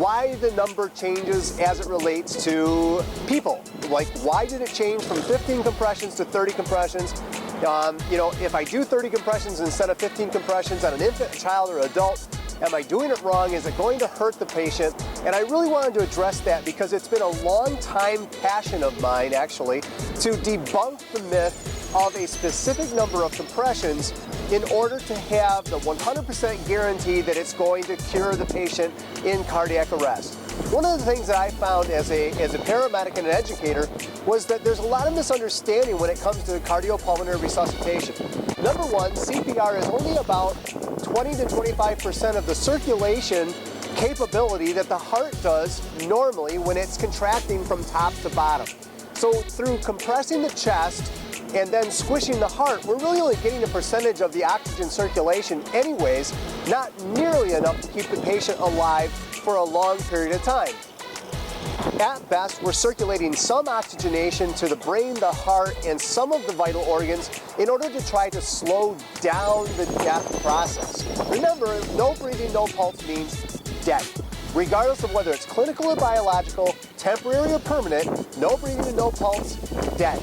why the number changes as it relates to people. Like, why did it change from 15 compressions to 30 compressions? If I do 30 compressions instead of 15 compressions on an infant, child, or adult, am I doing it wrong? Is it going to hurt the patient? And I really wanted to address that because it's been a long time passion of mine, actually, to debunk the myth of a specific number of compressions in order to have the 100% guarantee that it's going to cure the patient in cardiac arrest. One of the things that I found as a paramedic and an educator was that there's a lot of misunderstanding when it comes to cardiopulmonary resuscitation. Number one, CPR is only about 20 to 25% of the circulation capability that the heart does normally when it's contracting from top to bottom. So through compressing the chest and then squishing the heart, we're really only getting a percentage of the oxygen circulation anyways, not nearly enough to keep the patient alive for a long period of time. At best, we're circulating some oxygenation to the brain, the heart, and some of the vital organs in order to try to slow down the death process. Remember, no breathing, no pulse means dead. Regardless of whether it's clinical or biological, temporary or permanent, no breathing and no pulse, dead.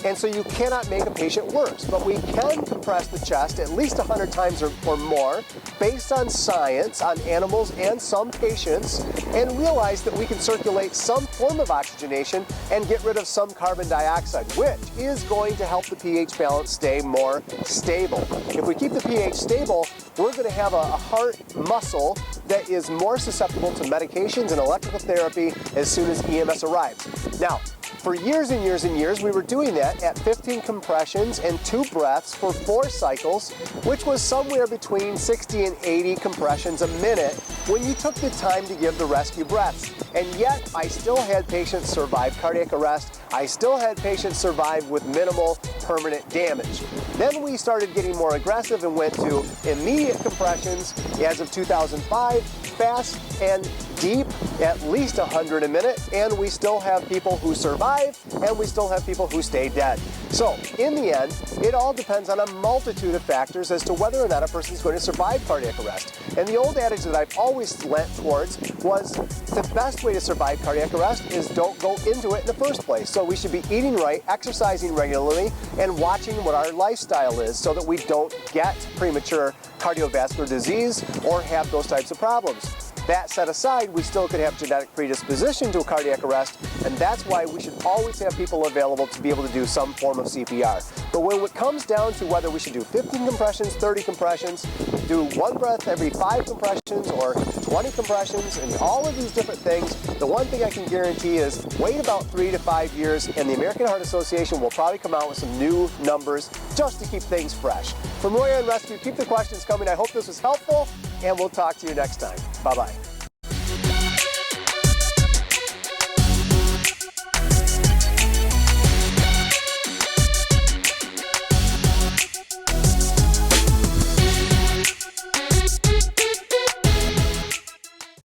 And so you cannot make a patient worse, but we can compress the chest at least 100 times or more based on science, on animals and some patients, and realize that we can circulate some form of oxygenation and get rid of some carbon dioxide, which is going to help the pH balance stay more stable. If we keep the pH stable, we're going to have a heart muscle that is more susceptible to medications and electrical therapy as soon as EMS arrives. Now, for years and years and years, we were doing that at 15 compressions and 2 breaths for 4 cycles, which was somewhere between 60 and 80 compressions a minute when you took the time to give the rescue breaths. And yet, I still had patients survive cardiac arrest. I still had patients survive with minimal permanent damage. Then we started getting more aggressive and went to immediate compressions as of 2005, fast and deep, at least 100 a minute, and we still have people who survive, and we still have people who stay dead. So, in the end, it all depends on a multitude of factors as to whether or not a person is going to survive cardiac arrest. And the old adage that I've always lent towards was the best way to survive cardiac arrest is don't go into it in the first place. So we should be eating right, exercising regularly, and watching what our lifestyle is so that we don't get premature cardiovascular disease or have those types of problems. That set aside, we still could have genetic predisposition to a cardiac arrest, and that's why we should always have people available to be able to do some form of CPR. But when it comes down to whether we should do 15 compressions, 30 compressions, do 1 breath every 5 compressions or 20 compressions, and all of these different things, the one thing I can guarantee is wait about 3 to 5 years, and the American Heart Association will probably come out with some new numbers just to keep things fresh. From Roy on Rescue, keep the questions coming. I hope this was helpful, and we'll talk to you next time. Bye-bye.